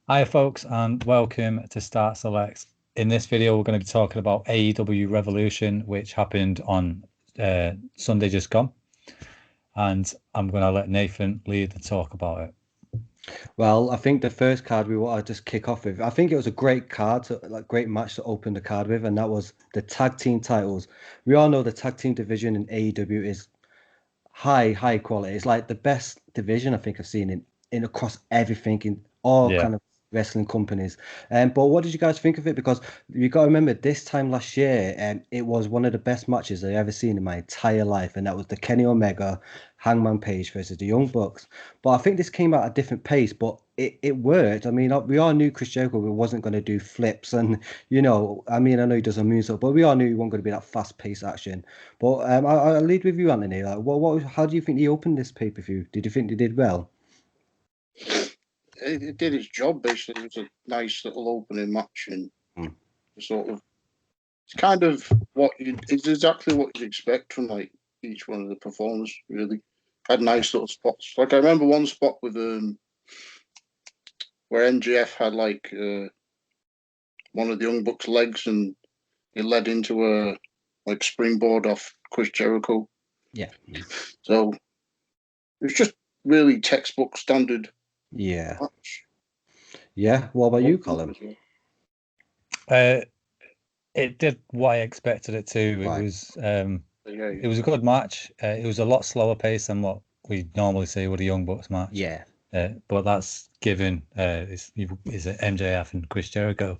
Hi folks and welcome to Start Select. In this video we're going to be talking about AEW Revolution, which happened on Sunday just gone, and I'm going to let Nathan lead the talk about it. Well, I think the first card we want to just kick off with, I think it was a great card, great match to open the card with, and that was the tag team titles. We all know the tag team division in AEW is high quality. It's like the best division I think I've seen in across everything in all Yeah. kind of wrestling companies. But what did you guys think of it? Because you got to remember this time last year, it was one of the best matches I've ever seen in my entire life, and that was the Kenny Omega Hangman Page versus the Young Bucks. But I think this came at a different pace, but it worked. I mean, we all knew Chris Jericho wasn't going to do flips, and I mean, I know he does a moonsault, but we all knew he wasn't going to be that fast-paced action. But I'll lead with you, Anthony. Like, how do you think he opened this pay-per-view? Did you think they did well? It did its job, basically. It was a nice little opening match, and sort of, it's kind of it's exactly what you'd expect from like each one of the performers. Really had nice little spots. Like I remember one spot with where MJF had like one of the Young Bucks' legs, and it led into a like springboard off Chris Jericho. Yeah. So it was just really textbook standard Yeah. match. Yeah. What about you, Colin? It did what I expected it to. Right. It was a good match. It was a lot slower pace than what we normally see with a Young Bucks match. Yeah. But that's given is it MJF and Chris Jericho.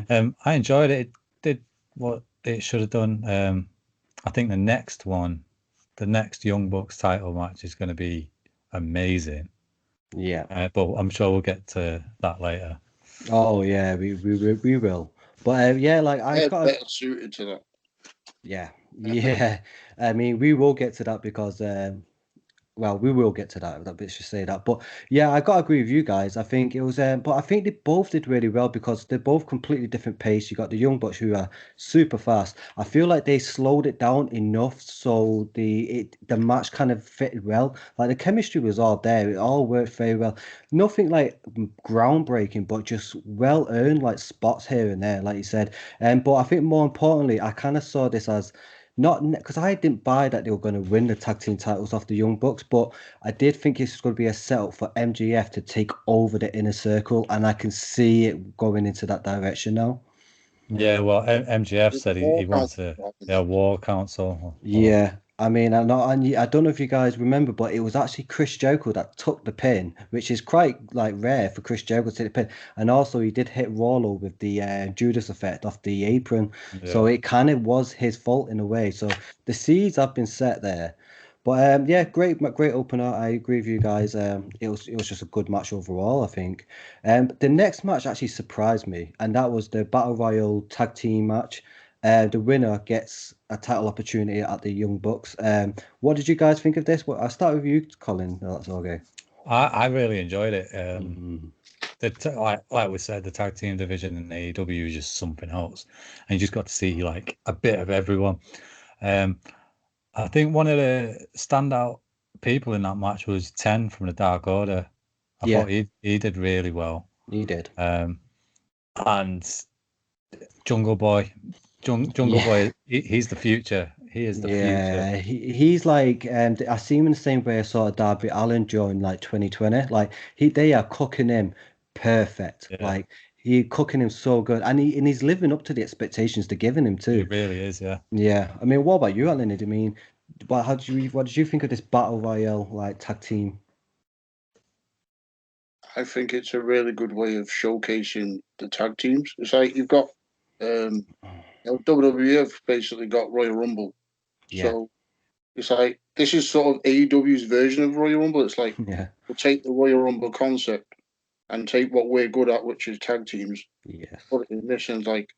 I enjoyed it. It did what it should have done. I think the next Young Bucks title match is going to be amazing. Yeah. But I'm sure we'll get to that later. Oh yeah, we will. But yeah, like I've got better suited to that. Yeah. I mean, we will get to that because well, we will get to that. That bit should say that, but yeah, I gotta agree with you guys. I think it was, but I think they both did really well because they're both completely different pace. You got the Young Bucks who are super fast. I feel like they slowed it down enough so the match kind of fitted well. Like the chemistry was all there. It all worked very well. Nothing like groundbreaking, but just well earned like spots here and there, like you said. But I think more importantly, I kind of saw this as not because I didn't buy that they were going to win the tag team titles off the Young Bucks, but I did think it's going to be a setup for MJF to take over the Inner Circle, and I can see it going into that direction now. Yeah, well, MGF said he wants a war council. Yeah, I mean, I don't know if you guys remember, but it was actually Chris Jericho that took the pin, which is quite like rare for Chris Jericho to take the pin. And also, he did hit Rollo with the Judas effect off the apron, so Yeah. it kind of was his fault in a way. So the seeds have been set there. But yeah, great opener. I agree with you guys. It was just a good match overall, I think. The next match actually surprised me, and that was the Battle Royal tag team match. The winner gets a title opportunity at the Young Bucks. What did you guys think of this? Well, I'll start with you, Colin. No, that's okay. I really enjoyed it. Mhm. Like we said, the tag team division in AEW is just something else, and you just got to see like a bit of everyone. I think one of the standout people in that match was 10 from the Dark Order. I Yeah, thought he did really well. he did. And Jungle Boy, Jungle Yeah, Boy, he's the future. He is the future. yeah. He's like, I see him in the same way I saw Darby Allin during like 2020. Like they are cooking him perfect. Yeah, Like he cooking him so good, and he's living up to the expectations they're giving him he too. really is. Yeah. Yeah, I mean, what about you, Alan? I mean, what did you think of this battle royale like tag team? I think it's a really good way of showcasing the tag teams. It's like you've got WWE have basically got Royal Rumble, Yeah, so it's like this is sort of AEW's version of Royal Rumble. It's like yeah, we'll take the Royal Rumble concept and take what we're good at, which is tag teams, yes, put it in this, and like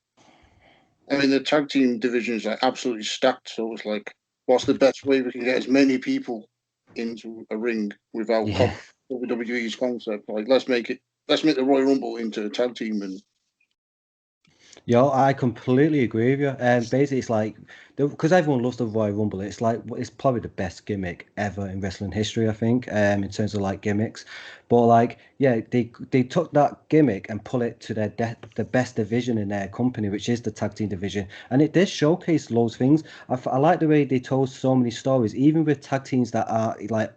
I mean the tag team division is like absolutely stacked. So it's like, what's the best way we can get as many people into a ring without yeah. WWE's concept? Like let's make the Royal Rumble into a tag team and Yo, I completely agree with you. And basically, it's like because everyone loves the Royal Rumble. It's like it's probably the best gimmick ever in wrestling history, I think, in terms of like gimmicks. But like, yeah, they took that gimmick and pull it to the best division in their company, which is the tag team division, and it did showcase loads of things. I like the way they told so many stories, even with tag teams that are like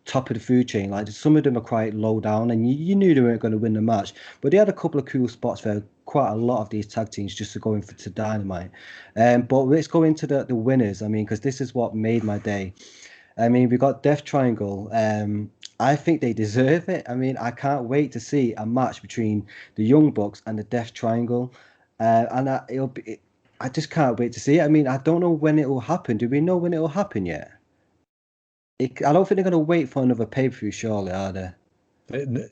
top of the food chain. Like some of them are quite low down, and you knew they weren't going to win the match, but they had a couple of cool spots for quite a lot of these tag teams just to go in to Dynamite. But let's go into the winners. I mean, because this is what made my day. I mean, we got Death Triangle. I think they deserve it. I mean, I can't wait to see a match between the Young Bucks and the Death Triangle, it'll be. I just can't wait to see it. I mean, I don't know when it will happen. Do we know when it will happen yet? I don't think they're going to wait for another pay-per-view, surely, are they?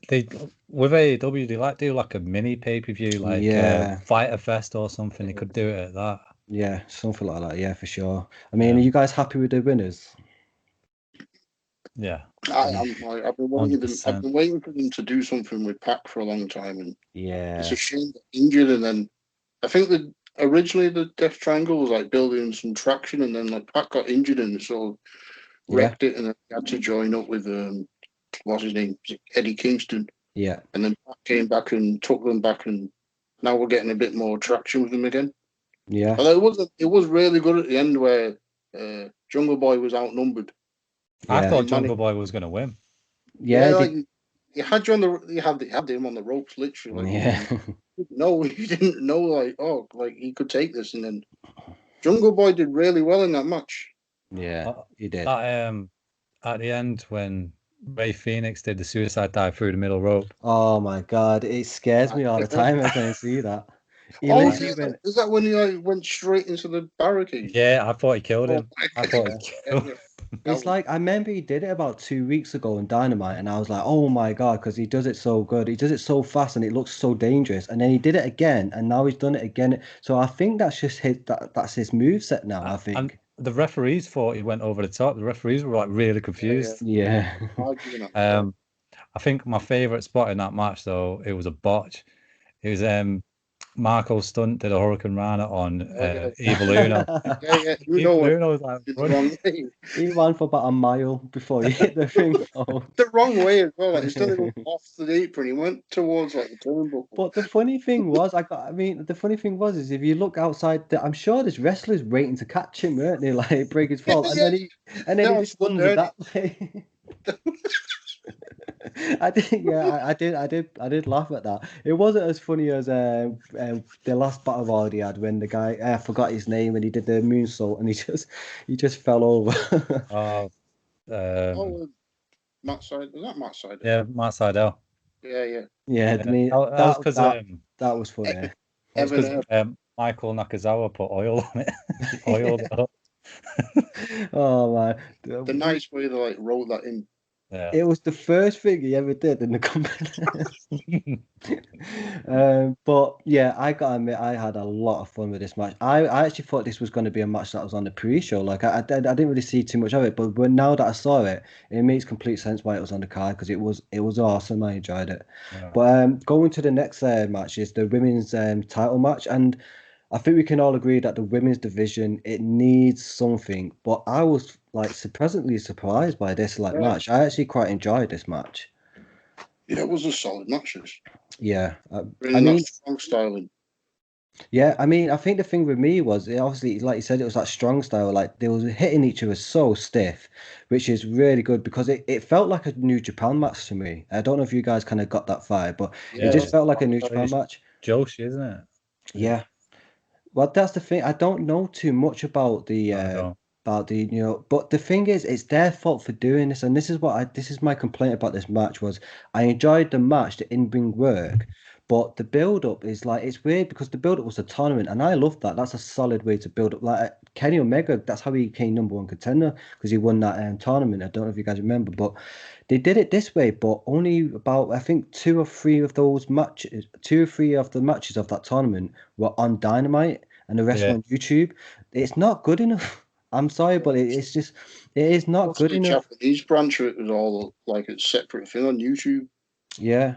They with AEW, they like do like a mini pay-per-view, like Yeah. Fighter Fest or something. They could do it at that. Yeah, something like that. Yeah, for sure. I mean, are you guys happy with the winners? Yeah. I'm like, I've been waiting 100%. for them to do something with Pac for a long time, and it's Yeah. a shame that injured. And then I think that originally the Death Triangle was like building some traction, and then like Pac got injured and sort of Yeah. wrecked it, and then he had to join up with what's his name, Eddie Kingston, Yeah. and then Pac came back and took them back, and now we're getting a bit more traction with them again. Yeah. Although it was really good at the end where Jungle Boy was outnumbered. I Yeah. thought Jungle Boy was going to win. Yeah, Yeah. like you had him on the ropes literally. Yeah. No, you didn't know like like he could take this, and then Jungle Boy did really well in that match. Yeah. He did. That at the end when Ray Phoenix did the suicide dive through the middle rope. Oh my God, it scares me all the time when I see that. He literally went. Is that when he like went straight into the barricade? Yeah, I thought he killed him. I thought Yeah. he killed him. It's like I remember he did it about 2 weeks ago in Dynamite, and I was like, "Oh my God," because he does it so good. He does it so fast, and it looks so dangerous. And then he did it again, and now he's done it again. So I think that's just that's his moveset now. I And think. the referees thought he went over the top. The referees were like really confused. Yeah. I think my favorite spot in that match though, it was a botch. It was Marco Stunt did a Hurricane Rana on Evil Uno. Evil Uno was like running. He ran for about a mile before he hit the ring. The wrong way as well. Like, instead of going off the apron, he went towards like the turnbuckle. But the funny thing was, the funny thing was, is if you look outside, I'm sure there's wrestlers waiting to catch him, weren't they? Like break his fall, and then he just runs it that way. I did laugh at that. It wasn't as funny as the last battle royal he had when the guy I forgot his name and he did the moonsault and he just fell over. Matt Sydal. Was that Matt Sydal? Yeah, Matt Sydal. Yeah. I mean, that was because that was funny. Michael Nakazawa put oil on it. Oiled it up. Oh man, the nice way to like roll that in. Yeah. It was the first thing he ever did in the company. But yeah, I gotta admit, I had a lot of fun with this match. I actually thought this was going to be a match that was on the pre-show. Like I didn't really see too much of it, but now that I saw it, it makes complete sense why it was on the card because it was awesome. I enjoyed it. Yeah. But going to the next match is the women's title match, and I think we can all agree that the women's division it needs something. But I was like surprisingly surprised by this match. I actually quite enjoyed this match. Yeah, it was a solid match. Yeah, I mean, strong styling. Yeah, I mean, I think the thing with me was obviously, like you said, it was that strong style. Like they was hitting each other so stiff, which is really good because it felt like a New Japan match to me. I don't know if you guys kind of got that vibe, but it just felt like a New Japan match. Joshi, isn't it? Yeah. Well, that's the thing. I don't know too much about the but the thing is, it's their fault for doing this, and this is my complaint about this match was I enjoyed the match, the in-ring work, but the build-up is like it's weird because the build-up was a tournament, and I love that. That's a solid way to build up. Like Kenny Omega, that's how he became #1 contender because he won that tournament. I don't know if you guys remember, but they did it this way, but only about I think 2 or 3 of those matches, 2 or 3 of the matches of that tournament were on Dynamite, and the rest were on YouTube. It's not good enough. I'm sorry, but it is not good enough. Japanese branch of it was all like a separate thing on YouTube. Yeah.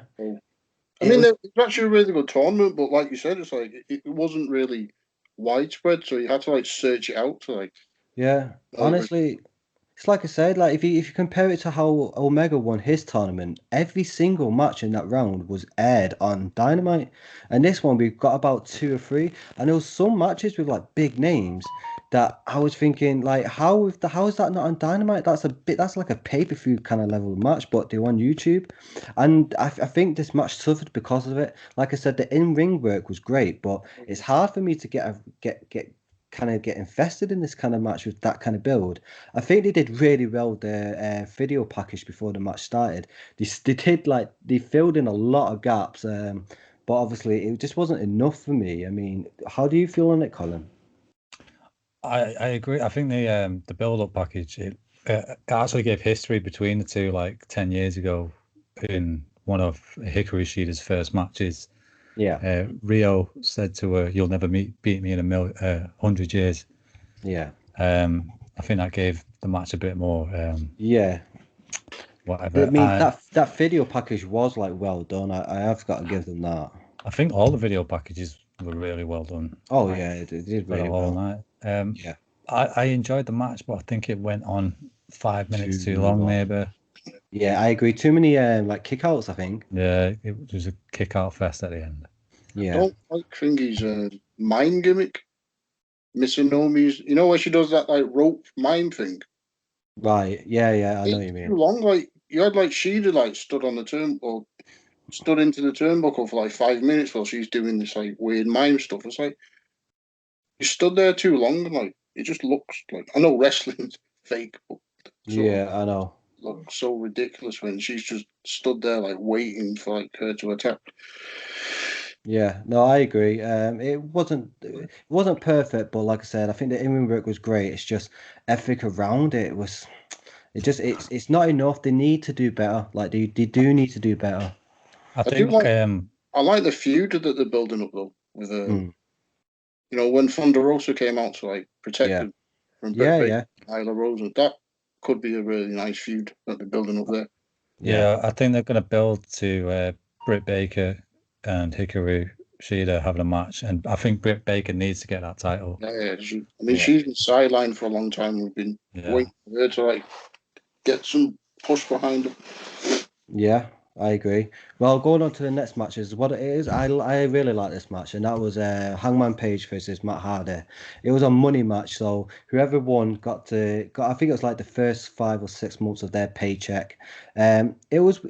I mean, it was actually a really good tournament, but like you said, it's like it wasn't really widespread, so you had to like search it out to like. Yeah, honestly, it's like I said, like if you compare it to how Omega won his tournament, every single match in that round was aired on Dynamite, and this one we've got about 2 or 3, and there was some matches with like big names that I was thinking like how is that not on Dynamite? That's like a pay-per-view kind of level match, but they're on YouTube, and I think this match suffered because of it. Like I said, the in-ring work was great, but it's hard for me to get invested in this kind of match with that kind of build. I think they did really well with the video package before the match started. They filled in a lot of gaps, but obviously it just wasn't enough for me. I mean, how do you feel on it, Colin? I agree. I think the build up package it actually gave history between the two. Like 10 years ago, in one of Hikaru Shida's first matches, Rio said to her, "You'll never beat me in 100 years." Yeah. I think that gave the match a bit more. Whatever. I mean, that video package was like well done. I have got to give them that. I think all the video packages were really well done. Oh yeah, it did really well. Night. Yeah. I enjoyed the match, but I think it went on 5 minutes too long, maybe. Yeah, I agree. Too many like kickouts, I think. Yeah, it was a kick out fest at the end. Yeah. I don't like Thingy's mime gimmick. Misonomi's, you know, where she does that like rope mime thing. Right. Yeah. I know what you mean. Too long. Like you had like She'd like stood on the stood into the turnbuckle for like 5 minutes while she's doing this like weird mime stuff. It's like you stood there too long, and like it just looks like, I know wrestling's fake, but I know. Looks so ridiculous when she's just stood there like waiting for like her to attack. Yeah, no, I agree. It wasn't perfect, but like I said, I think the in-ring work was great. It's just ethic around it's not enough. They need to do better. Like they do need to do better. I think I like the feud that they're building up though with you know, when Thunder Rosa came out to like protect him from Britt Baker and Nyla Rose, that could be a really nice feud that they're building up there. Yeah, I think they're going to build to Britt Baker and Hikaru Shida having a match, and I think Britt Baker needs to get that title. Yeah, she's been sidelined for a long time. We've been waiting for her to like get some push behind her. Yeah, I agree. Well, going on to the next match is what it is. I really like this match, and that was Hangman Page versus Matt Hardy. It was a money match, so whoever won got I think it was like the first 5 or 6 months of their paycheck. It was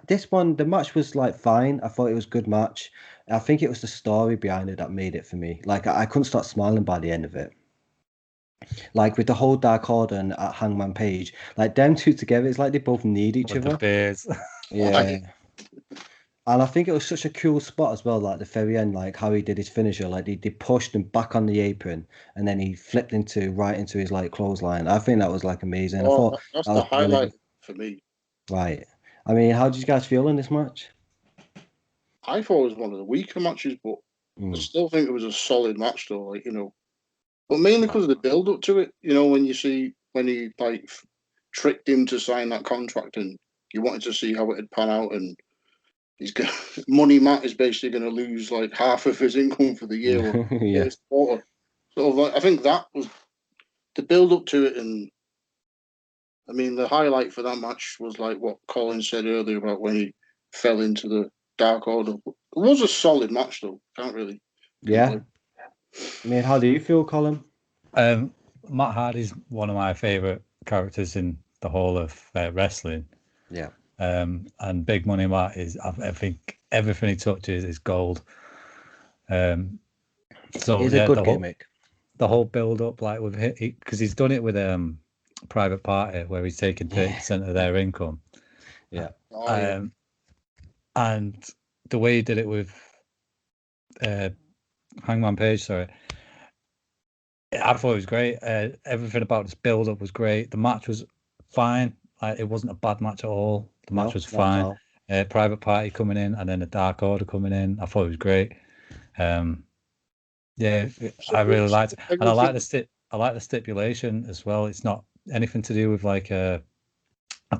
this one, the match was like fine. I thought it was a good match. I think it was the story behind it that made it for me. Like I couldn't stop smiling by the end of it. Like with the whole Dark Order and Hangman Page, like them two together, it's like they both need each other. The bears. Yeah. And I think it was such a cool spot as well, like the very end, like how he did his finisher, like they pushed him back on the apron and then he flipped right into his like clothesline. I think that was like amazing. I thought that's the highlight for me. Right. I mean, how did you guys feel in this match? I thought it was one of the weaker matches, but I still think it was a solid match though, like, you know. But mainly because of the build up to it, you know, when he like tricked him to sign that contract and you wanted to see how it had pan out, and Money Matt is basically going to lose like half of his income for the year. First quarter. So like, I think that was the build up to it, and I mean the highlight for that match was like what Colin said earlier about when he fell into the Dark Order. It was a solid match though. Can't really. Yeah. I mean, how do you feel, Colin? Matt Hardy's one of my favorite characters in the whole of wrestling. Yeah. And Big Money Matt is, I think everything he touches is gold. So it's a good gimmick. The whole build up, like with because he's done it with Private Party, where he's taking 30% of their income. Yeah. And the way he did it with Hangman Page, sorry, I thought it was great. Everything about this build up was great. The match was fine. Like, it wasn't a bad match at all. The match was fine. Private Party coming in and then the Dark Order coming in. I thought it was great. Yeah, I really liked it. And I like the stipulation as well. It's not anything to do with like a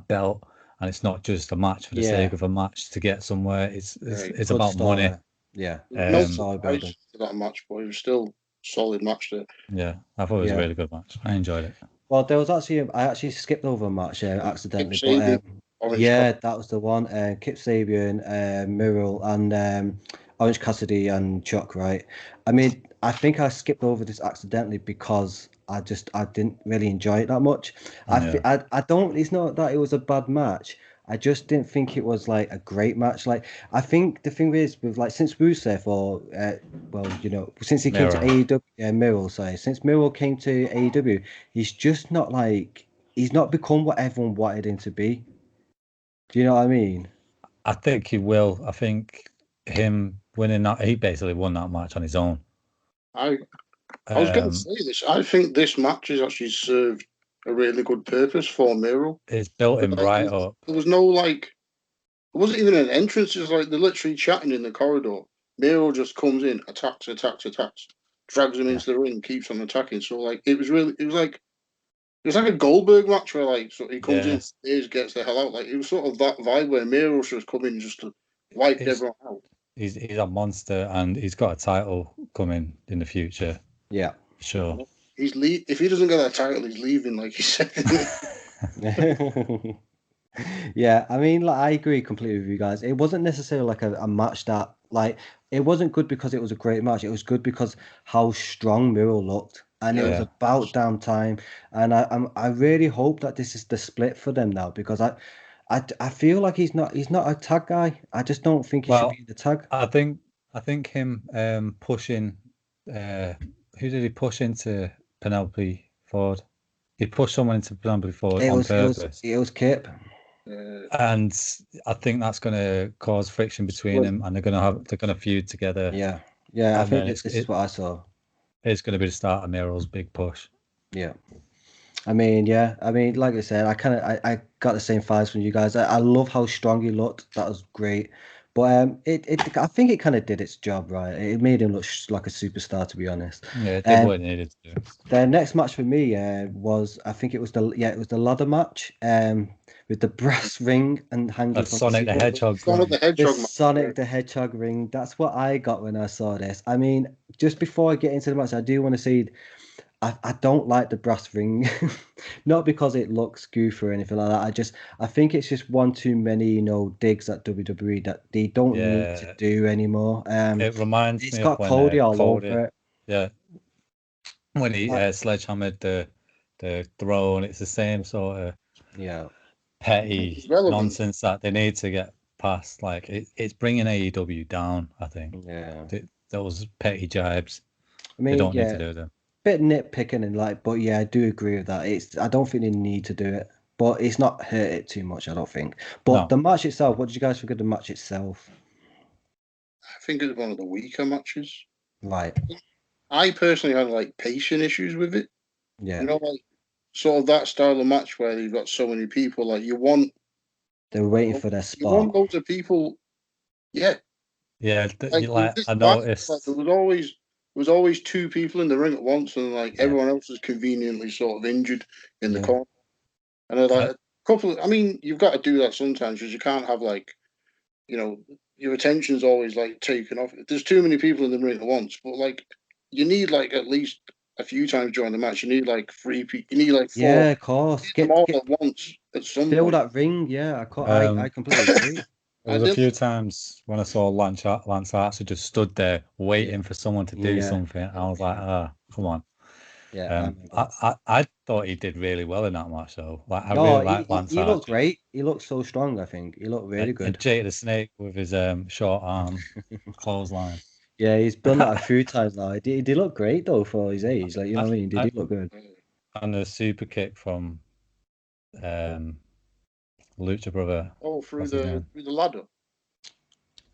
belt. and it's not just a match for the sake of a match to get somewhere. It's Good about money. story. Yeah. No Story building. surprise to that match, but it was still a solid match there. Yeah, I thought it was a really good match. I enjoyed it. Well, there was actually I actually skipped over a match accidentally, Kip Sabian, but Orange yeah, Cassidy. that was the one. Kip Sabian, Muriel, and Orange Cassidy and Chuck. Right. I mean, I think I skipped over this accidentally because I didn't really enjoy it that much. I don't. It's not that it was a bad match. I just didn't think it was like a great match. Like I think the thing is with like since Rusev or since he came to AEW, Miro, sorry, since Miro came to AEW, he's just not like he's not become what everyone wanted him to be. Do you know what I mean? I think he will. I think him winning that, he basically won that match on his own. I was going to say this. I think this match has actually served a really good purpose for Miro. It's built him right up. There was no it wasn't even an entrance. It's like they're literally chatting in the corridor. Miro just comes in, attacks, drags him into the ring, keeps on attacking. So it was like a Goldberg match where so he comes in, stays, gets the hell out. Like it was sort of that vibe where Miro's just come in just to wipe everyone out. He's a monster, and he's got a title coming in the future. Yeah, sure. If he doesn't get that title, he's leaving, like he said. Yeah, I mean, I agree completely with you guys. It wasn't necessarily like a match that it wasn't good because it was a great match. It was good because how strong Miro looked, and it was about damn time. And I really hope that this is the split for them now because I feel like he's not a tag guy. I just don't think he should be in the tag. I think him pushing who did he push into Penelope Ford? He pushed someone into Penelope Ford on purpose. It was Kip. And I think that's going to cause friction between them, and they're going to feud together. Yeah. I think this is what I saw. It's going to be the start of Miro's big push. Yeah. I mean, like I said, I got the same vibes from you guys. I love how strong he looked. That was great. But I think it kind of did its job, right? It made him look like a superstar, to be honest. Yeah, it did what it needed to do. The next match for me was, I think it was the ladder match with the brass ring and hanging from Sonic the Hedgehog. Sonic the Hedgehog ring. That's what I got when I saw this. I mean, just before I get into the match, I do want to say I don't like the brass ring, not because it looks goofy or anything like that. I think it's just one too many, digs at WWE that they don't need to do anymore. It reminds me it's got of Cody all over it. Yeah, when he sledgehammered the throne, it's the same sort of petty nonsense that they need to get past. Like it's bringing AEW down. I think. Yeah, those petty jibes. I mean, they don't need to do them. Bit nitpicking and but yeah, I do agree with that. I don't think they need to do it, but it's not hurt it too much, I don't think. But the match itself, what did you guys think of the match itself? I think it's one of the weaker matches. Right. I personally had pacing issues with it. Yeah. Sort of that style of match where you've got so many people, they're waiting for their spot. You want loads of people. Yeah. Yeah, I noticed. There was always two people in the ring at once, and everyone else was conveniently sort of injured in the corner. And a couple. I mean, you've got to do that sometimes because you can't have your attention's always taken off. There's too many people in the ring at once, but you need at least a few times during the match. You need 3 people. You need 4. Yeah, of course. Get them all at once at some fill point. That ring. Yeah, I completely agree. There was a few times when I saw Lance Archer just stood there waiting for someone to do something. I was like, come on. Yeah, I thought he did really well in that match, though. I really like Lance Archer. He looked great. He looked so strong. I think he looked really good. And Jake the Snake with his short arm clothesline. Yeah, he's done that a few times now. He did look great though for his age. You know what I mean? Did he look good? And the super kick from Lucha Brother. Oh, through the ladder.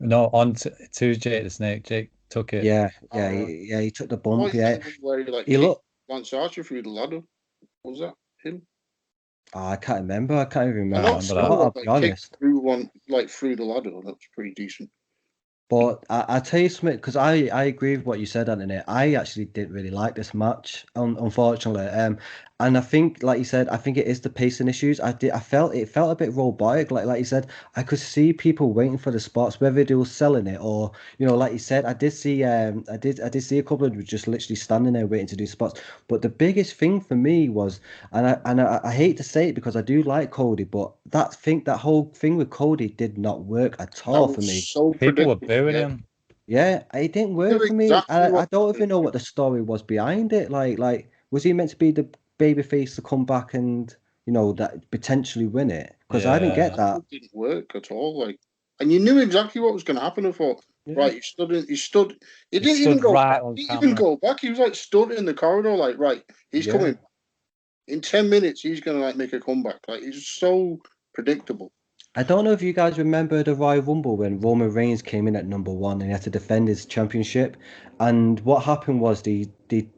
No, on to Jake the Snake. Jake took it. Yeah, he took the bump. Where he looked Lance Archer through the ladder. Was that him? Oh, I can't remember. I can't even remember. I'll be honest. Through the ladder. That was pretty decent. But I tell you something, because I agree with what you said, Anthony. I actually didn't really like this match, unfortunately. And I think, like you said, I think it is the pacing issues. I felt it felt a bit robotic. Like you said, I could see people waiting for the spots, whether they were selling it or, like you said, I did see I did see a couple of them just literally standing there waiting to do spots. But the biggest thing for me was, and I hate to say it because I do like Cody, but that whole thing with Cody did not work at That all for was me. so People were predictable. booing Yeah. him. Yeah, it didn't work Knew for me. exactly I what don't even know what the story was behind it. Like was he meant to be the babyface to come back and that potentially win it? Because I didn't get Yeah. that. it didn't work at all. Like, and you knew exactly what was going to happen. I thought, Yeah. right, he stood. He He didn't even stood go. right on He didn't even camera. go back. He was like stood in the corridor, like, right, he's Yeah. coming. In 10 minutes, he's going to like make a comeback. Like, he's so predictable. I don't know if you guys remember the Royal Rumble when Roman Reigns came in at #1 and he had to defend his championship. And what happened was they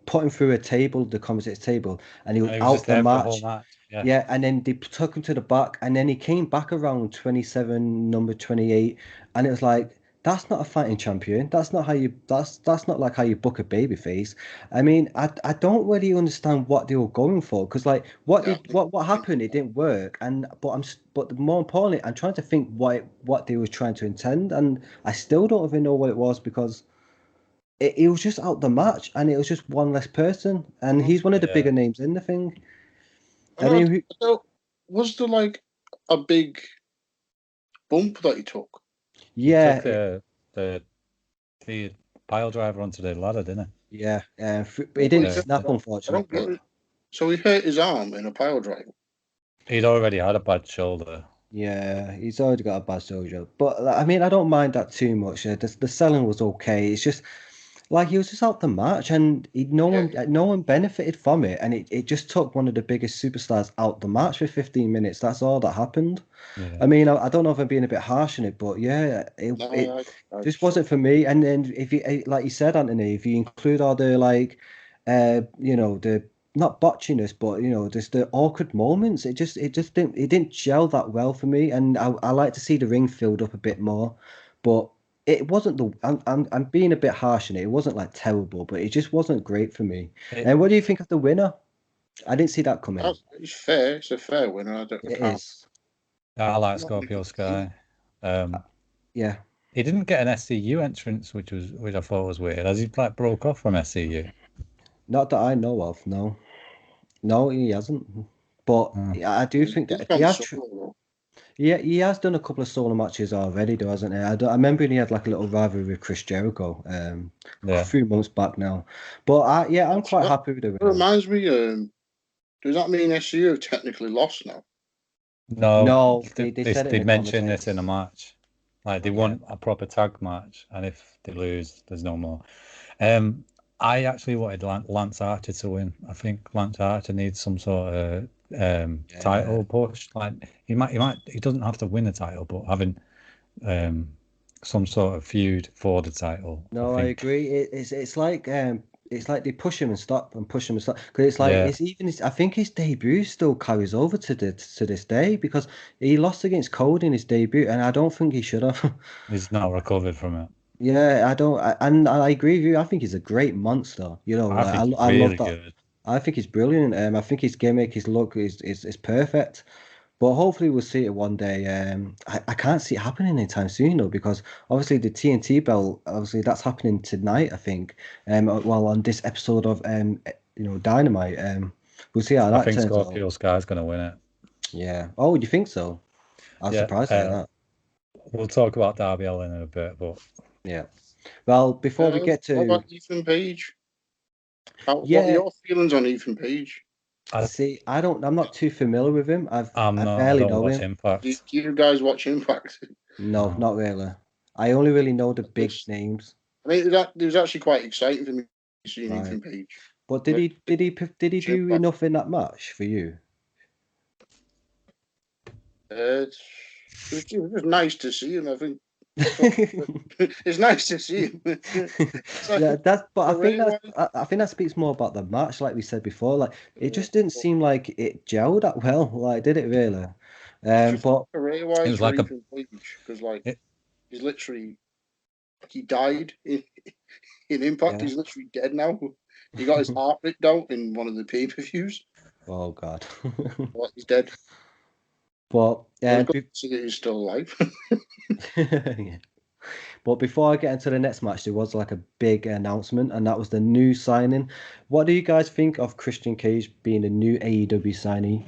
put him through a table, the commentator's table, and he was And he was out just the there for the whole match. match. Yeah. Yeah, and then they took him to the back, and then he came back around 27, number 28, and it was like, that's not a fighting champion. That's not how you. That's not like how you book a babyface. I mean, I don't really understand what they were going for because like Yeah. what happened, it didn't work, and but more importantly, I'm trying to think what they were trying to intend, and I still don't even know what it was because it was just out the match, and it was just one less person, and he's one of the Yeah. bigger names in the thing. I I know, mean, was there like a big bump that he took? He yeah, took the pile driver onto the ladder, didn't yeah, but he What didn't was he? it? snap, I unfortunately. don't get it. So he hurt his arm in a pile driver. He'd already had a bad shoulder. Yeah, he's already got a bad soldier. But like, I mean, I don't mind that too much. The selling was okay. It's just like he was just out the match, and no one benefited from it, and it just took one of the biggest superstars out the match for 15 minutes. That's all that happened. Yeah. I mean, I don't know if I'm being a bit harsh on it, but yeah, it No, I just wasn't for me. And then if you like you said, Anthony, if you include all the like, the not botchiness, but just the awkward moments, it didn't gel that well for me. And I like to see the ring filled up a bit more, but it wasn't the. I'm being a bit harsh on it. It wasn't like terrible, but it just wasn't great for me. And what do you think of the winner? I didn't see that coming. it's fair. It's a fair winner. I It can't. is. I like Not really Scorpio good team. Sky. Yeah. He didn't get an SCU entrance, which I thought was weird, as he like broke off from SCU. Not that I know of, no. No, he hasn't. But yeah, I do think He's that gone solo, though. he has done a couple of solo matches already, though, hasn't he? I remember he had like a little rivalry with Chris Jericho a Yeah. few months back now. But I'm quite happy with the It winner. reminds me. Does that mean SCU have technically lost now? No, they said it in they the mentioned this in a commentators. match. Like they Yeah. want a proper tag match, and if they lose, there's no more. I actually wanted Lance Archer to win. I think Lance Archer needs some sort of title push. Like he doesn't have to win a title, but having some sort of feud for the title. No, I think. agree. It's like they push him and stop and push him and stop because it's like Yeah. it's even I think his debut still carries over to this day because he lost against Cody in his debut and I don't think he should have. He's not recovered from it. Yeah, I don't, and I agree with you. I think he's a great monster. I Like, think he's I love really that. good. I think he's brilliant. I think his gimmick, his look is perfect. But hopefully we'll see it one day. I can't see it happening anytime soon though, because obviously the TNT belt, obviously that's happening tonight, I think. Well, on this episode of Dynamite. We'll see how I that think turns out. Scorpio Sky's going to win it. Yeah. Oh, you think so? I was Yeah, surprised by that. We'll talk about Darby Allin in a bit, but Yeah. Well, before we get What to about Ethan Page? What are yeah, your feelings on Ethan Page? see, I'm not too familiar with him. I I barely don't know watch him. Impact. Do you guys watch Impact? No, No. not really. I only really know the big It's- names. I mean, it was actually quite exciting for me seeing Right. Ethan Page. But did he do enough in that match for you? It was just nice to see him. I think it's nice to see him. Yeah, career-wise, I think that speaks more about the match, like we said before. Like it just didn't seem like it gelled that well. Like, did it really? But career-wise It was for like a Ethan Page, because like it, he's literally he died in Impact. Yeah. He's literally dead now. He got his heart ripped out in one of the pay-per-views. Oh God. Well, he's dead. But It's good to see that he's still alive. yeah. But before I get into the next match, there was like a big announcement, and that was the new signing. What do you guys think of Christian Cage being the new AEW signee?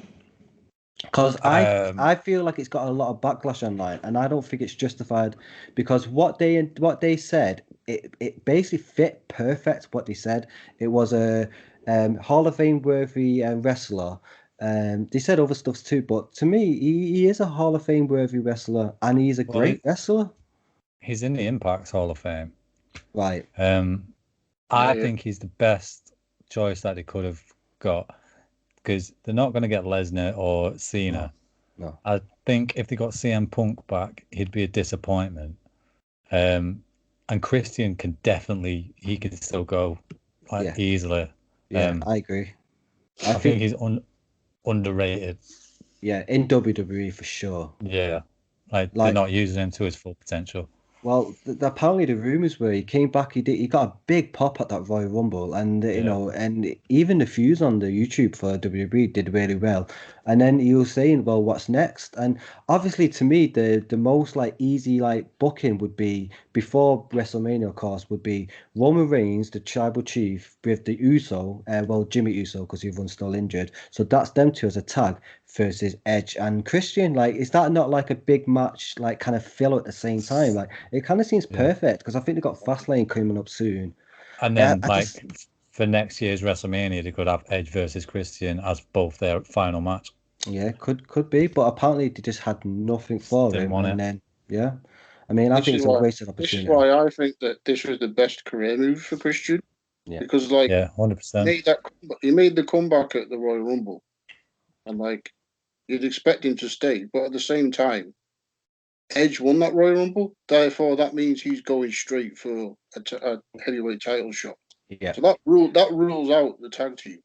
Because I feel like it's got a lot of backlash online, and I don't think it's justified because what they said, it basically fit perfect what they said. It was a Hall of Fame worthy wrestler. They said other stuff too, but to me, he is a Hall of Fame worthy wrestler, and he's a great wrestler. He's in the Impact Hall of Fame. Right. I think he's the best choice that they could have got because they're not going to get Lesnar or Cena. No. I think if they got CM Punk back, he'd be a disappointment. And Christian can he can still go easily. Yeah, I agree. I think he's underrated. Yeah, in WWE for sure. Yeah, like they're not using him to his full potential. Well, apparently the rumors were he came back. He got a big pop at that Royal Rumble, and you know, and even the views on the YouTube for WWE did really well. And then he was saying, "Well, what's next?" And obviously, to me, the most like easy like booking would be before WrestleMania, of course, would be Roman Reigns, the Tribal Chief, with the Uso, Jimmy Uso, because everyone's still injured. So that's them two as a tag versus Edge and Christian. Like, is that not like a big match, like kind of fill at the same time? Like, it kind of seems perfect because I think they've got Fastlane coming up soon. And then, for next year's WrestleMania, they could have Edge versus Christian as both their final match. Yeah, could be, but apparently they just had nothing for Didn't him. want And it. then, yeah, I mean, I think it's a wasted opportunity. This is why I think that this was the best career move for Christian. Yeah. Because, like, 100%. He made the comeback at the Royal Rumble, and like you'd expect him to stay, but at the same time, Edge won that Royal Rumble. Therefore, that means he's going straight for a heavyweight title shot. Yeah. So that rules out the tag team,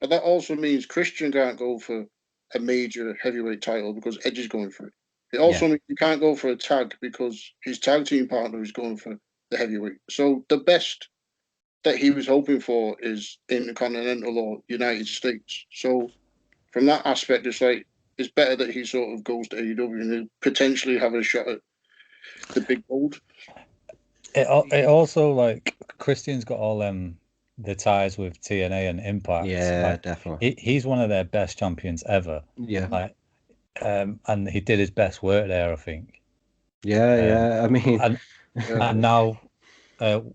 but that also means Christian can't go for a major heavyweight title because Edge is going for it. It also means he can't go for a tag because his tag team partner is going for the heavyweight. So the best that he was hoping for is Intercontinental or United States. So from that aspect, it's better that he sort of goes to AEW and potentially have a shot at the big gold. It also, like, Christian's got all the ties with TNA and Impact. Yeah, definitely. He's one of their best champions ever. Yeah. Like, and he did his best work there, I think. Yeah. I mean, and now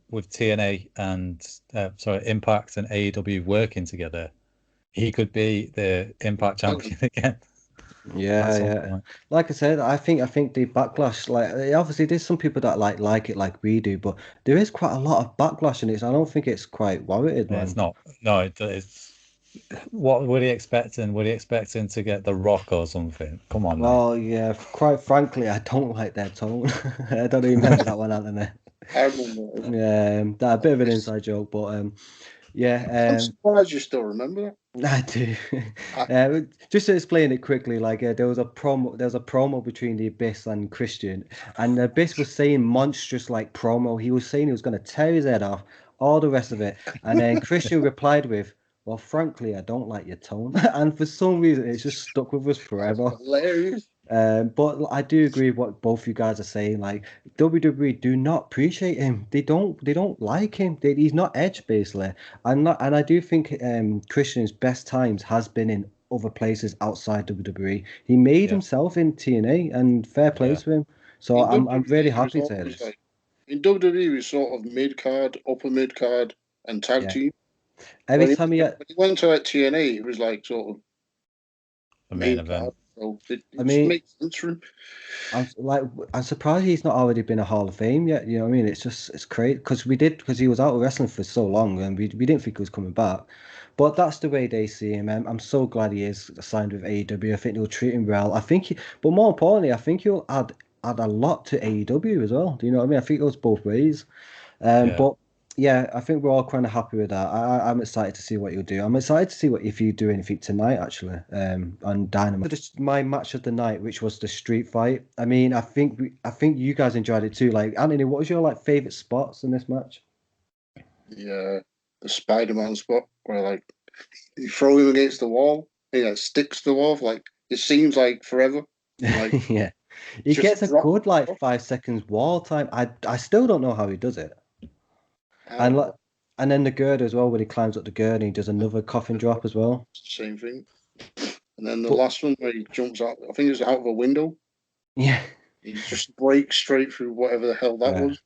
with TNA and Impact and AEW working together, he could be the Impact champion again. Yeah. Like I said, I think the backlash, like, obviously there's some people that like it like we do, but there is quite a lot of backlash in it. So I don't think it's quite warranted, man. It's not. No, it's. What were he expecting? Were he expecting to get The Rock or something? Come on, well, yeah. Quite frankly, I don't like their tone. I don't even remember that one out there. I remember. Yeah, that a bit of an inside joke, but yeah. I'm surprised you still remember that. I do. Just to explain it quickly, like there was a promo between the Abyss and Christian, and the Abyss was saying monstrous like promo. He was saying he was going to tear his head off, all the rest of it, and then Christian replied with, "Well, frankly, I don't like your tone," and for some reason, it's just stuck with us forever. That's hilarious. But I do agree with what both you guys are saying. Like, WWE do not appreciate him. They don't like him. He's not Edge, basically. And I do think Christian's best times has been in other places outside WWE. He made himself in TNA, and fair play to him. So I'm really happy to hear this. Like, in WWE, he was sort of mid card, upper mid card, and tag team. Every time when he went to TNA, it was like sort of the main event. Card. So it makes sense for him. I'm surprised he's not already been a Hall of Fame yet. You know what I mean? It's crazy because he was out of wrestling for so long, and we didn't think he was coming back. But that's the way they see him. I'm so glad he is signed with AEW. I think they'll treat him well. But more importantly, I think he'll add a lot to AEW as well. Do you know what I mean? I think it goes both ways. But Yeah, I think we're all kind of happy with that. I'm excited to see what you'll do. I'm excited to see if you do anything tonight, actually, on Dynamite. Just my match of the night, which was the street fight. I mean, I think you guys enjoyed it too. Like, Anthony, what was your like favorite spots in this match? Yeah, the Spider-Man spot where like you throw him against the wall, he like sticks to the wall for, like it seems like forever. Like Yeah, he just gets a drop. good like 5 seconds wall time. I still don't know how he does it. And like, and then the girder as well, when he climbs up the girder, and he does another coffin drop as well. Same thing. And then the But last one where he jumps out, I think it's out of a window. yeah, He just breaks straight through whatever the hell that yeah. was.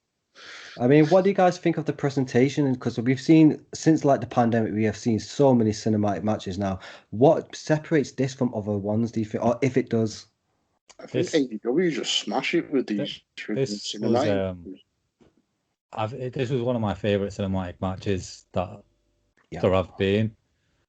I mean, what do you guys think of the presentation? Because we've seen since like the pandemic, we have seen so many cinematic matches now. What separates this from other ones? Do you think, or if it does? I think This AEW just smash it with these this was cinematic. this was one of my favorite cinematic matches that Yeah. there have been.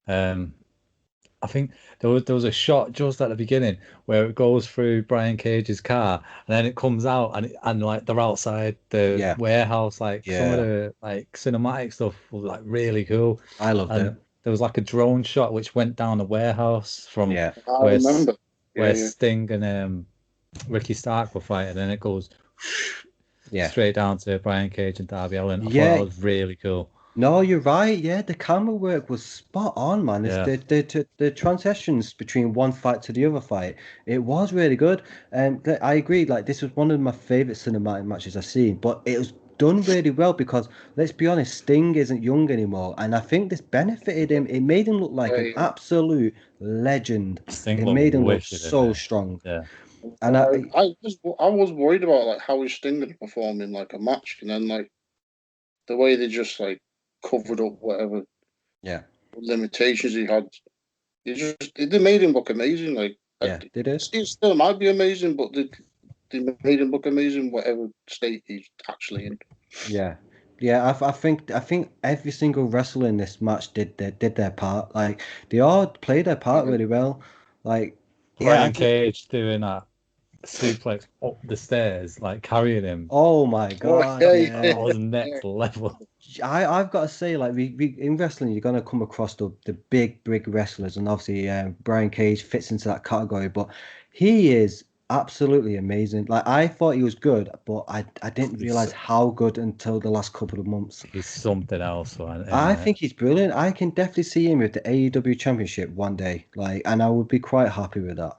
I think there was a shot just at the beginning where it goes through Brian Cage's car and then it comes out and like they're outside the Yeah. warehouse. Like some of Yeah. the like cinematic stuff was like really cool. I loved And it. there was like a drone shot which went down the warehouse from Yeah. I where remember. where Yeah. Sting and Ricky Stark were fighting, and it goes Yeah. straight down to Brian Cage and Darby Allin. I thought Yeah. that was really cool. No, you're right. Yeah, the camera work was spot on, man. It's Yeah. the transitions between one fight to the other fight. It was really good, and I agree. Like this was one of my favorite cinematic matches I've seen, but it was done really well because let's be honest, Sting isn't young anymore, and I think this benefited him. It made him look like an Yeah. absolute legend. Sting It looked made him look wicked in so there. strong, Yeah. and I was worried about like how is Sting going to perform in like a match, and then like the way they just like covered up whatever yeah, limitations he had. They made him look amazing. Like yeah, they did. it still might be amazing, but they made him look amazing whatever state he's actually in. Yeah, yeah. I think every single wrestler in this match did their part. Like they all played their part really well. Like yeah, Brian Cage doing that suplex up the stairs, like carrying him. oh my Oh, God, yeah, That yeah. was next level. I've got to say, like we in wrestling, you're gonna come across the big wrestlers, and obviously Brian Cage fits into that category. But he is absolutely amazing. Like I thought he was good, but I didn't realize He's, how good until the last couple of months. he's something else, man. And I think he's brilliant. I can definitely see him with the AEW Championship one day, like, and I would be quite happy with that.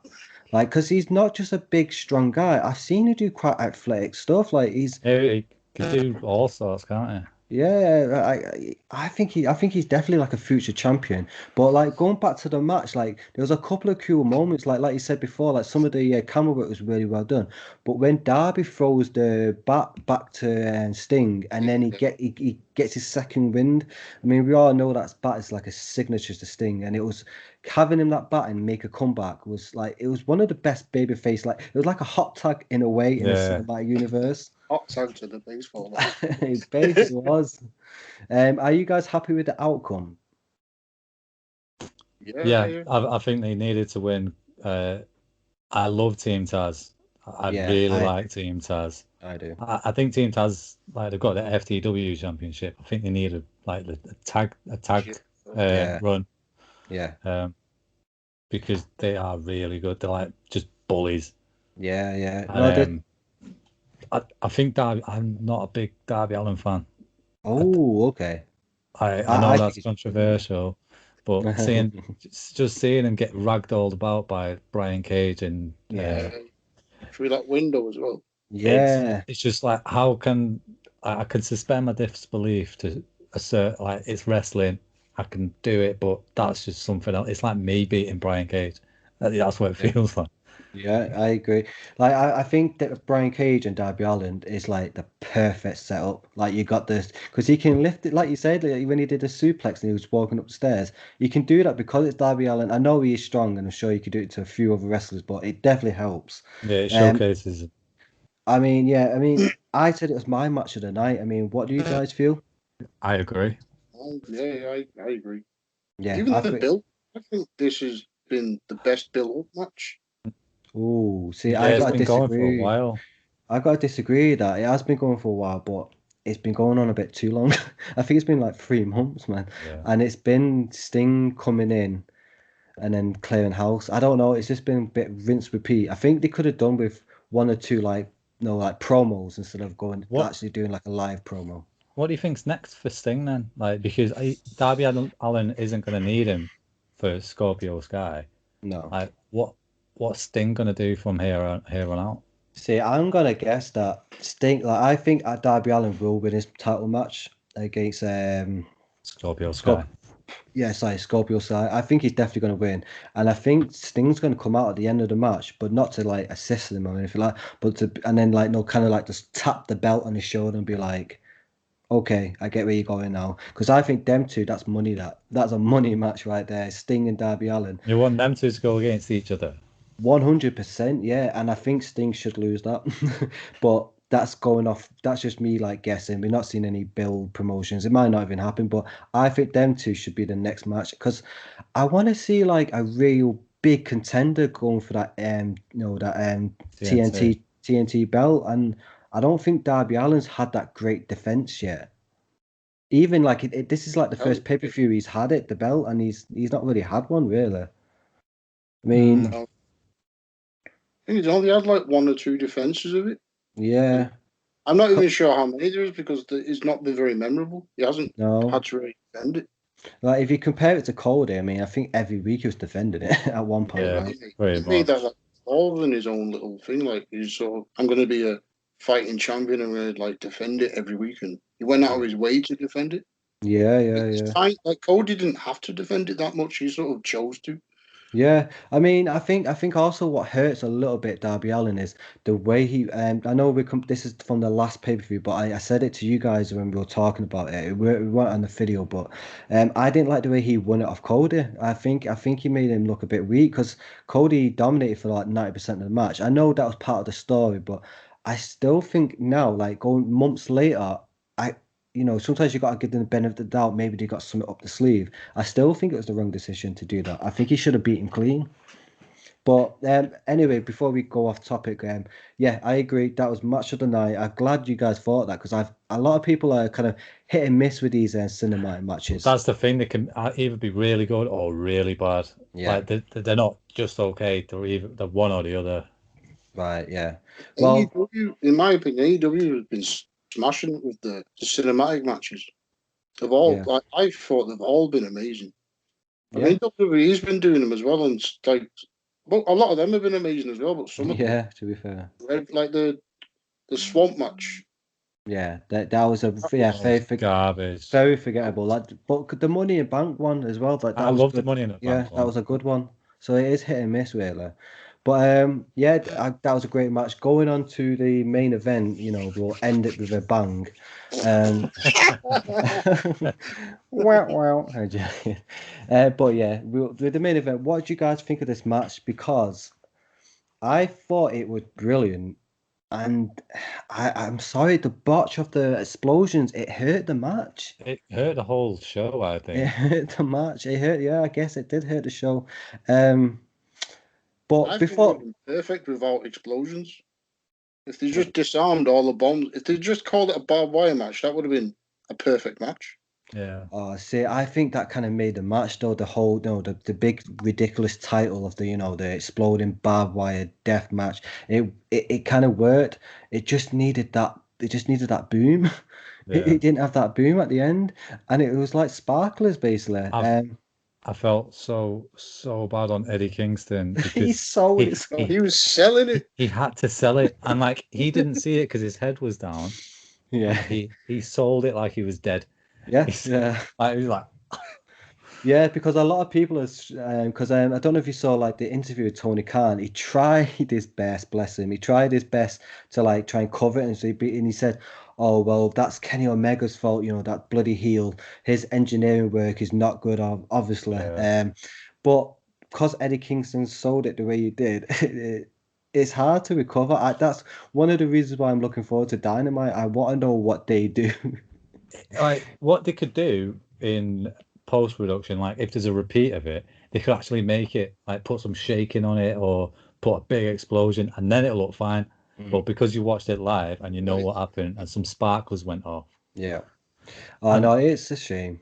Like, because he's not just a big, strong guy. I've seen him do quite athletic stuff. Like, he's he can do all sorts, can't he? yeah, I think he's definitely like a future champion. But like going back to the match, like there was a couple of cool moments, like you said before, like some of the camera work was really well done. But when Darby throws the bat back to Sting, and then he gets his second wind. I mean, we all know that bat is like a signature to Sting, and it was having him that bat and make a comeback was like it was one of the best babyface. Like it was like a hot tag in a way in the Yeah. cinematic universe. Hot tag to the baseball. It basically was. Are you guys happy with the outcome? Yeah, I think they needed to win. I love Team Taz. I Yeah, really like Team Taz. I do. I think Team Taz, like they've got the FTW championship. I think they needed like a tag Yeah. run Yeah, because they are really good. They're like just bullies. yeah. No, And I think Darby. I'm not a big Darby Allin fan. oh, okay. I know I think that's it's controversial, but just seeing him get ragdolled about by Brian Cage and yeah, Through that window as well. yeah, it's just like how can I can suspend my disbelief to assert like it's wrestling, I can do it, but that's just something else. It's like me beating Brian Cage. That's what it yeah. feels like. Yeah, I agree. Like I think that Brian Cage and Darby Allin is like the perfect setup. Like you got this because he can lift it, like you said, like, when he did the suplex and he was walking up the stairs. You can do that because it's Darby Allin. I know he is strong, and I'm sure you could do it to a few other wrestlers, but it definitely helps. Yeah, it Um, showcases. I mean, yeah, I mean, I said it was my match of the night. I mean, what do you guys feel? I agree. I agree. Yeah, Even I the think. build, I think this has been the best build-up match. Oh, see, Yeah, I it's gotta been going for a disagree. while. I gotta disagree that it has been going for a while, but it's been going on a bit too long. I think it's been like 3 months, man. Yeah. And it's been Sting coming in and then clearing house. I don't know. It's just been a bit rinse repeat. I think they could have done with 1 or 2 like promos instead of actually doing like a live promo. What do you think's next for Sting then? Like, because Darby Allin isn't going to need him for Scorpio Sky. No. Like, what's Sting going to do from here on out? See, I'm gonna guess that Sting. Like, I think Darby Allin will win his title match against Scorpio Sky. Scorpio Sky. I think he's definitely gonna win, and I think Sting's gonna come out at the end of the match, but not to like assist him or anything like, but to and then like kind of like just tap the belt on his shoulder and be like, okay, I get where you're going now, because I think them two, that's money. That's a money match right there. Sting and Darby Allin. You want them two to go against each other? 100%, yeah, and I think Sting should lose that, but that's going off. That's just me like guessing. We're not seeing any build promotions. It might not even happen, but I think them two should be the next match because I want to see like a real big contender going for that TNT belt, and I don't think Darby Allin's had that great defense yet. Even like this is like the first pay-per-view he's had the belt, and he's not really had one really. I mean. I think he's only had like 1 or 2 defenses of it. Yeah. I'm not even sure how many there is because it's not been very memorable. He hasn't had to really defend it. Like if you compare it to Cody, I mean, I think every week he was defending it at one point, right? He made that like all in his own little thing. Like he's I'm going to be a fighting champion and I'm going to like defend it every week, and he went out of his way to defend it. Yeah. It's fine. Like Cody didn't have to defend it that much. He sort of chose to. Yeah, I mean, I think also what hurts a little bit Darby Allin is the way he. I know this is from the last pay-per-view, but I said it to you guys when we were talking about it. We weren't on the video, but I didn't like the way he won it off Cody. I think he made him look a bit weak because Cody dominated for like 90% of the match. I know that was part of the story, but I still think now, like going months later, sometimes you got to give them the benefit of the doubt. Maybe they got something up the sleeve. I still think it was the wrong decision to do that. I think he should have beaten clean. But anyway, before we go off topic, yeah, I agree. That was match of the night. I'm glad you guys thought that because a lot of people are kind of hit and miss with these cinematic matches. That's the thing. They can either be really good or really bad. Yeah, like they're not just okay. They're one or the other. Right. Yeah. Well, AEW, in my opinion, AEW has been smashing with the cinematic matches of all. Yeah. Like I thought they've all been amazing. I Yeah. mean, WWE's been doing them as well, and like, well, a lot of them have been amazing as well. But some of them, to be fair, like the swamp match. Yeah, that was Garbage. very forgettable. But the Money in Bank one as well. Like I love the Money in the Bank. Yeah, that was a good one. So it is hit and miss really. But yeah, that was a great match. Going on to the main event, we'll end it with a bang. Wow. But yeah, with the main event, what did you guys think of this match? Because I thought it was brilliant. And I'm sorry, the botch of the explosions, it hurt the match. It hurt the whole show, I think. It hurt the match. I guess it did hurt the show. But I before think it would have been perfect without explosions. If they just disarmed all the bombs, if they just called it a barbed wire match, that would have been a perfect match. Yeah. See, I think that kind of made the match though. The whole, the big ridiculous title of the Exploding Barbedwire Deathmatch. It kind of worked. It just needed that. It just needed that boom. Yeah. It didn't have that boom at the end, and it was like sparklers basically. I felt so bad on Eddie Kingston because he sold it. He was selling it. He had to sell it, and like he didn't see it because his head was down. Yeah. He sold it like he was dead. Yeah. Like, he was like. Yeah, because a lot of people because I don't know if you saw like the interview with Tony Khan. He tried his best, bless him. He tried his best to like try and cover it, and he said, "Oh well, that's Kenny Omega's fault. That bloody heel. His engineering work is not good, obviously." Yeah. But because Eddie Kingston sold it the way he did, it's hard to recover. That's one of the reasons why I'm looking forward to Dynamite. I want to know what they do. Like what they could do in post-production, like if there's a repeat of it, they could actually make it like put some shaking on it or put a big explosion and then it'll look fine. But because you watched it live and you know what happened and some sparklers went off, Yeah. Oh no, it's a shame.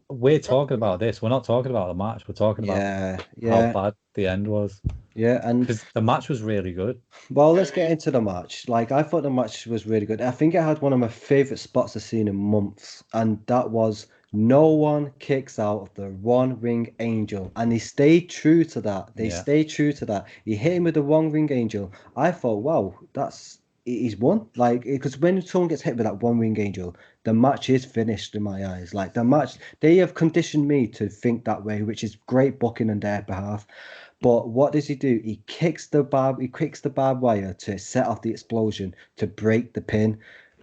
We're talking about this. We're not talking about the match. We're talking about how bad the end was. Yeah, and because the match was really good. well, let's get into the match. Like, I thought the match was really good. I think it had one of my favorite spots I've seen in months, and that was no one kicks out of the one ring angel, and they stayed true to that. They stayed true to that. He hit him with the one ring angel. I thought, wow, he's won. Like, because when someone gets hit with that one ring angel, the match is finished in my eyes. Like, the match, they have conditioned me to think that way, which is great booking on their behalf. But what does he do? He kicks the barbed wire to set off the explosion to break the pin.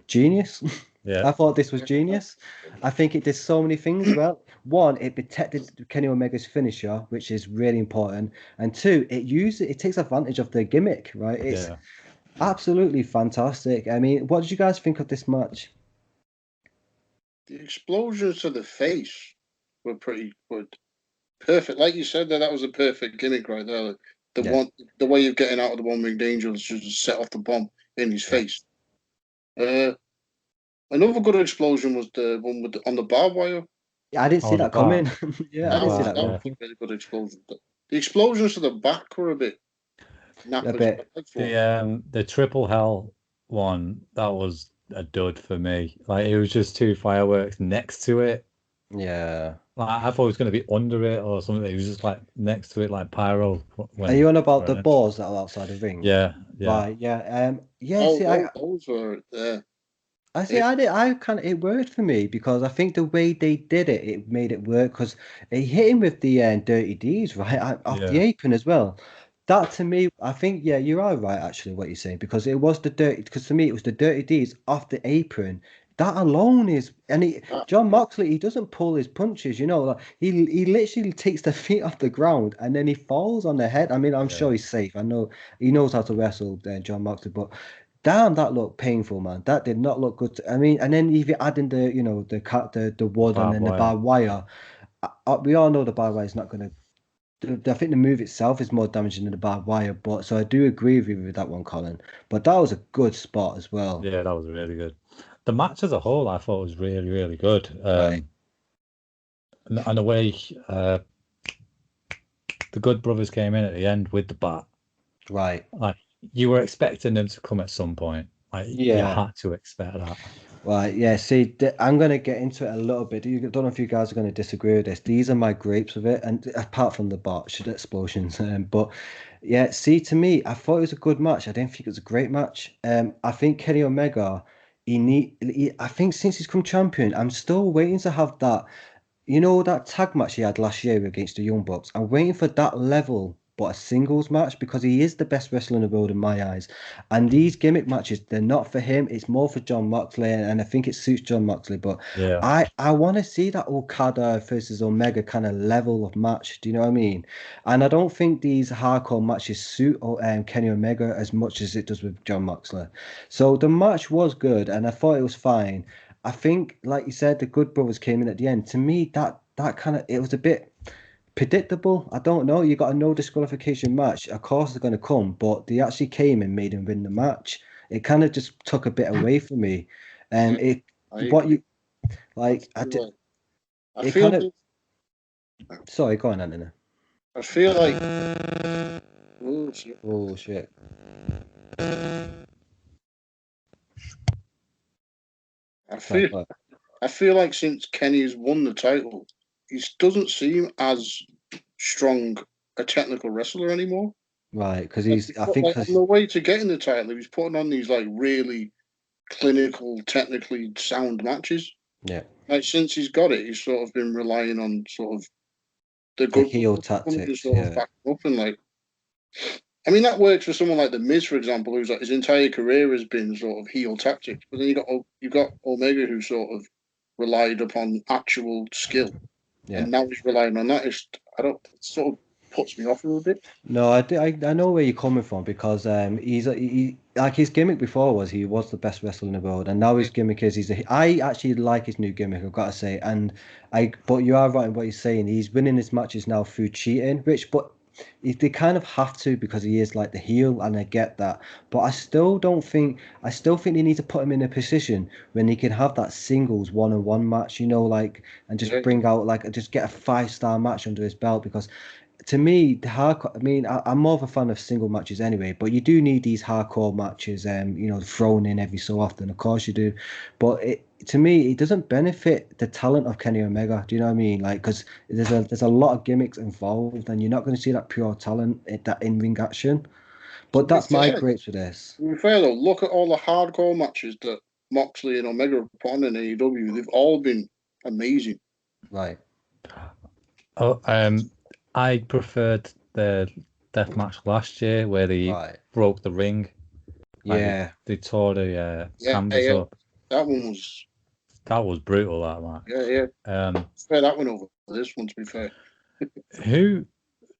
Genius. Yeah. I thought this was genius. I think it did so many things well. One, it protected Kenny Omega's finisher, which is really important. And two, it takes advantage of the gimmick, right? It's absolutely fantastic. I mean, what did you guys think of this match? The explosions to the face were pretty good. Perfect. Like you said, that was a perfect gimmick right there. The way of getting out of the one ring danger is just set off the bomb in his face. Another good explosion was the one on the barbed wire. Yeah, I didn't see that coming. I didn't see that. That was a really good explosion. The explosions to the back were a bit nappered. The triple hell one, that was a dud for me. Like, it was just two fireworks next to it. Yeah. Like, I thought it was going to be under it or something. It was just like next to it, like pyro. Are you on about the balls that are outside the ring? Yeah. Right. Yeah. Those were there. It worked for me because I think the way they did it, it made it work because he hit him with the dirty D's right off the apron as well. That to me, I think, you are right actually what you're saying because it was because to me it was the dirty D's off the apron. That alone is, and John Moxley, he doesn't pull his punches, like he literally takes the feet off the ground and then he falls on the head. I mean, I'm sure he's safe. I know he knows how to wrestle, John Moxley, but damn, that looked painful, man. That did not look good. I mean, and then if you add in the wood and then the barbed wire, we all know the barbed wire is not going to. I think the move itself is more damaging than the barbed wire, but so I do agree with you with that one, Colin. But that was a good spot as well. Yeah, that was really good. The match as a whole, I thought was really, really good. And the way the Good Brothers came in at the end with the bat, right? Like, you were expecting them to come at some point. Like, you had to expect that. Right, yeah. See, I'm going to get into it a little bit. I don't know if you guys are going to disagree with this. These are my grapes of it, and apart from the botched explosions, but yeah. See, to me, I thought it was a good match. I didn't think it was a great match. I think Kenny Omega, I think since he's come champion, I'm still waiting to have that. That tag match he had last year against the Young Bucks. I'm waiting for that level, but a singles match because he is the best wrestler in the world in my eyes. And these gimmick matches, they're not for him. It's more for John Moxley, and I think it suits John Moxley. But I want to see that Okada versus Omega kind of level of match. Do you know what I mean? And I don't think these hardcore matches suit Kenny Omega as much as it does with John Moxley. So the match was good, and I thought it was fine. I think, like you said, the Good Brothers came in at the end. To me, that kind of, it was a bit predictable. I don't know. You got a no disqualification match. Of course, they're going to come, but they actually came and made him win the match. It kind of just took a bit away from me. Sorry, go on, Anna. I feel like. Oh shit. I feel like since Kenny's won the title, he doesn't seem as strong a technical wrestler anymore. Right, because on the way to getting the title, he was putting on these like really clinical, technically sound matches. Yeah. Like since he's got it, he's sort of been relying on sort of the good heel tactics, of back up and like. I mean, that works for someone like The Miz, for example, who's like his entire career has been sort of heel tactics. But then you got Omega, who sort of relied upon actual skill, and now he's relying on that. It sort of puts me off a little bit. No, I know where you're coming from because he like his gimmick before was he was the best wrestler in the world, and now his gimmick is I actually like his new gimmick, I've got to say, but you are right in what he's saying. He's winning his matches now through cheating, but they kind of have to because he is like the heel, and I get that. But I still think they need to put him in a position when he can have that singles one-on-one match, like, and just bring out like just get a 5-star match under his belt because. To me, the hardcore. I mean, I'm more of a fan of single matches anyway, but you do need these hardcore matches, thrown in every so often. Of course you do, but to me, it doesn't benefit the talent of Kenny Omega. Do you know what I mean? Like, because there's a lot of gimmicks involved, and you're not going to see that pure talent, that in-ring action. But that's my gripes with this. To be fair though, look at all the hardcore matches that Moxley and Omega have put on in AEW. They've all been amazing. Right. Oh, I preferred the death match last year where they broke the ring. Yeah. They tore the canvas up. That was brutal, that match. Yeah. Fair that one over this one, to be fair. Who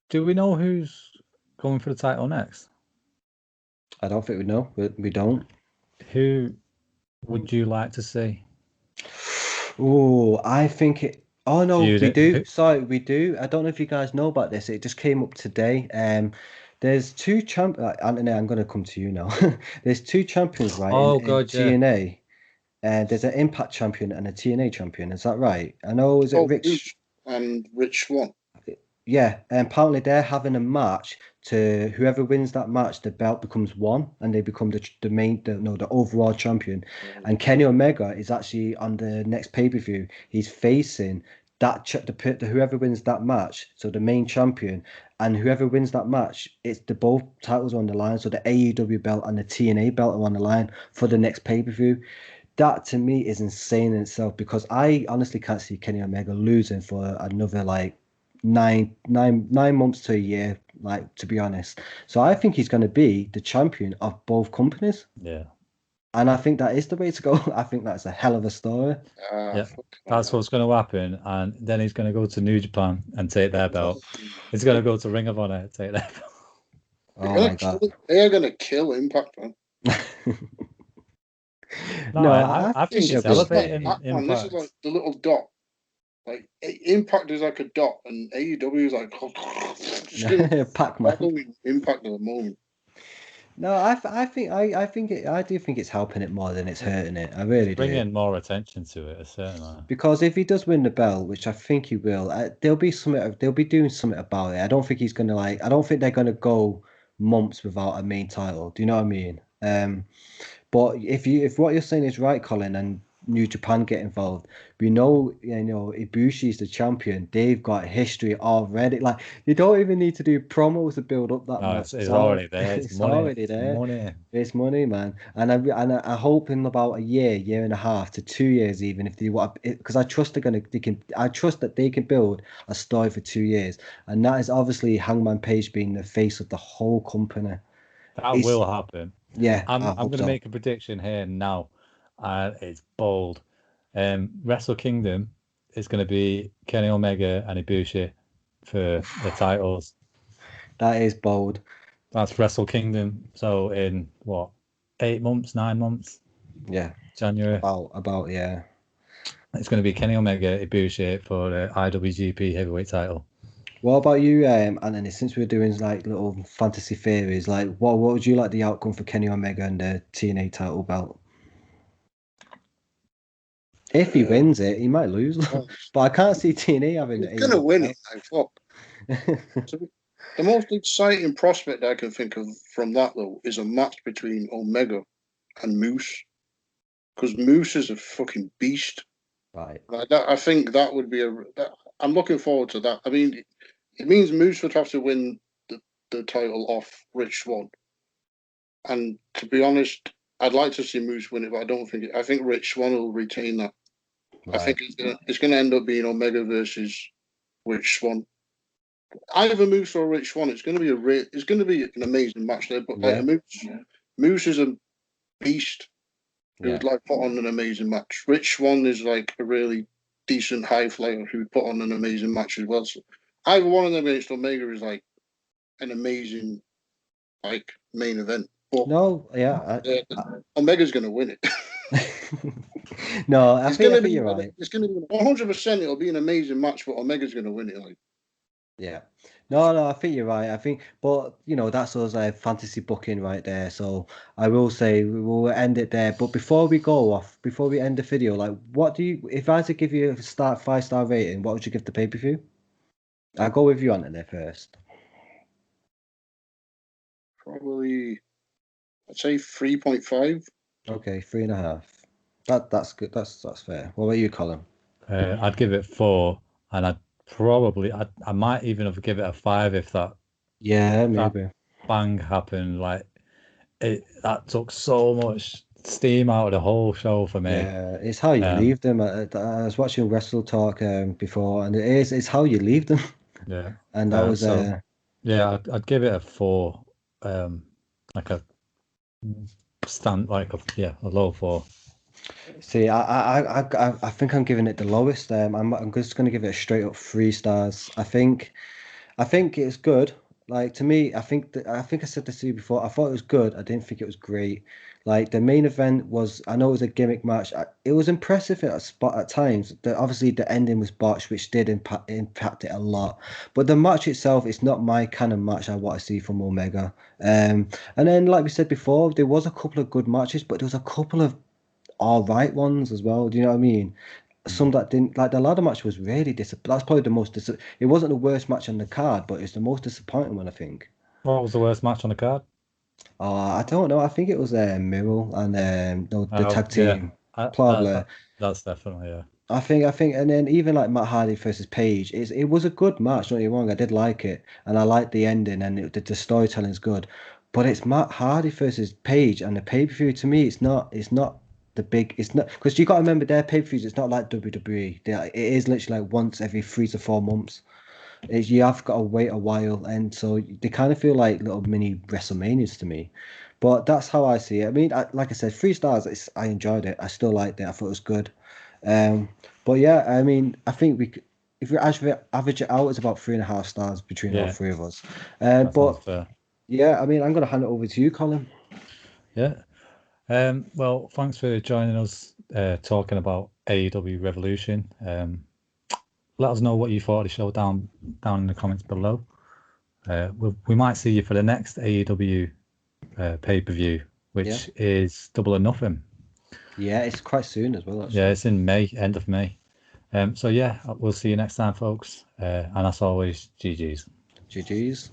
do we know who's going for the title next? I don't think we know. We don't. Who would you like to see? Oh, I think it. Oh no, we do. Sorry, we do. I don't know if you guys know about this. It just came up today. There's two Anthony, I'm going to come to you now. There's two champions, right? Oh in God, TNA. And there's an Impact champion and a TNA champion. Is that right? I know. Is it Rich? And Rich Swann. Yeah, and apparently they're having a match. To whoever wins that match, the belt becomes one, and they become the overall champion. And Kenny Omega is actually on the next pay-per-view. He's facing whoever wins that match, so the main champion, and whoever wins that match, it's both titles on the line. So the AEW belt and the TNA belt are on the line for the next pay-per-view. That to me is insane in itself because I honestly can't see Kenny Omega losing for another like 9 months to a year, like, to be honest. So I think he's going to be the champion of both companies. Yeah. And I think that is the way to go. I think that's a hell of a story. Yeah, that's what's going to happen. And then he's going to go to New Japan and take their belt. He's going to go to Ring of Honor and take their belt. Oh my God. They are going to kill Impact, man. No, I think it's elevating Impact. This is like the little dot. Like Impact is like a dot, and AEW is like Pac-Man. Impact at the moment. No, I do think it's helping it more than it's hurting it. I really do. Bringing more attention to it, certainly. Because if he does win the belt, which I think he will, they'll be doing something about it. I don't think he's gonna I don't think they're gonna go months without a main title. Do you know what I mean? But if what you're saying is right, Colin, and New Japan get involved, we know Ibushi's the champion. They've got history already. Like, you don't even need to do promos to build up that much. It's already there. It's already there. It's money, man. And I hope in about a year and a half to 2 years, even if they want, because I trust I trust that they can build a story for 2 years, and that is obviously Hangman Page being the face of the whole company. That will happen. Yeah, I'm going to make a prediction here now. It's bold. Wrestle Kingdom is going to be Kenny Omega and Ibushi for the titles. That is bold. That's Wrestle Kingdom. So in what, 8 months, 9 months? Yeah, January. About yeah. It's going to be Kenny Omega, Ibushi for the IWGP Heavyweight title. What about you, Anthony? Since we're doing like little fantasy theories, like what would you like the outcome for Kenny Omega and the TNA title belt? If he wins it, he might lose. But I can't see TNA having it. He's going to win it. Fuck. The most exciting prospect I can think of from that, though, is a match between Omega and Moose. Because Moose is a fucking beast. Right. I think that would be I'm looking forward to that. I mean, it means Moose would have to win the title off Rich Swann. And to be honest, I'd like to see Moose win it, but I don't think I think Rich Swann will retain that. Right. I think it's going to end up being Omega versus Rich Swann. Either Moose or Rich Swann. It's going to be an amazing match there. But Moose is a beast who would like put on an amazing match. Rich Swann is like a really decent high flyer who would put on an amazing match as well. So either one of them against Omega is like an amazing like main event. But Omega's going to win it. No, I think you're right. It's going to be 100%. It'll be an amazing match, but Omega's going to win it. Like. Yeah. No, I think you're right. I think, but that's us fantasy booking right there. So I will say we will end it there. But before we end the video, like, what do you? If I had to give you a 5-star rating, what would you give the pay-per-view? I'll go with you on it there first. Probably, I'd say 3.5. Okay, 3.5. That's good. That's fair. What about you, Colin? I'd give it 4, and I might even have give it a 5 if that Maybe. bang happened. Like that took so much steam out of the whole show for me. Yeah, it's how you leave them. I was watching Wrestle Talk before, and it's how you leave them. Yeah, and that was yeah, I'd give it a 4, like a a low 4. See, I think I'm giving it the lowest. I'm just going to give it a straight up 3 stars. I think it's good. Like, to me, I think I said this to you before. I thought it was good. I didn't think it was great. Like, the main event was, I know it was a gimmick match. It was impressive at a spot at times. Obviously the ending was botched, which did impact it a lot. But the match itself is not my kind of match I want to see from Omega. And then, like we said before, there was a couple of good matches, but there was a couple of all right ones as well. Do you know what I mean? Some that didn't, like the ladder match was really that's probably the most it wasn't the worst match on the card, but it's the most disappointing one, I think. What was the worst match on the card? I don't know. I think it was Miro and the tag team. Probably. That's definitely, yeah. I think, and then even like Matt Hardy versus Paige, it was a good match. Don't get me wrong, I did like it, and I liked the ending, and the storytelling's good. But it's Matt Hardy versus Paige, and the pay per view to me, it's not the big. It's not, because you got to remember their pay per views. It's not like WWE. It is literally like once every 3 to 4 months. You have got to wait a while, and so they kind of feel like little mini WrestleManias to me. But that's how I see it. I mean, like I said, 3 stars. I enjoyed it. I still liked it. I thought it was good. But yeah, I mean, I think if we average it out, it's about 3.5 stars between all 3 of us. But fair. yeah, I mean, I'm going to hand it over to you, Colin. Yeah. Well, thanks for joining us talking about AEW Revolution. Let us know what you thought of the show down in the comments below. We might see you for the next AEW pay-per-view, which is Double or Nothing. Yeah, it's quite soon as well, actually. Yeah, it's in May, end of May. So yeah, we'll see you next time, folks. And as always, GG's. GG's.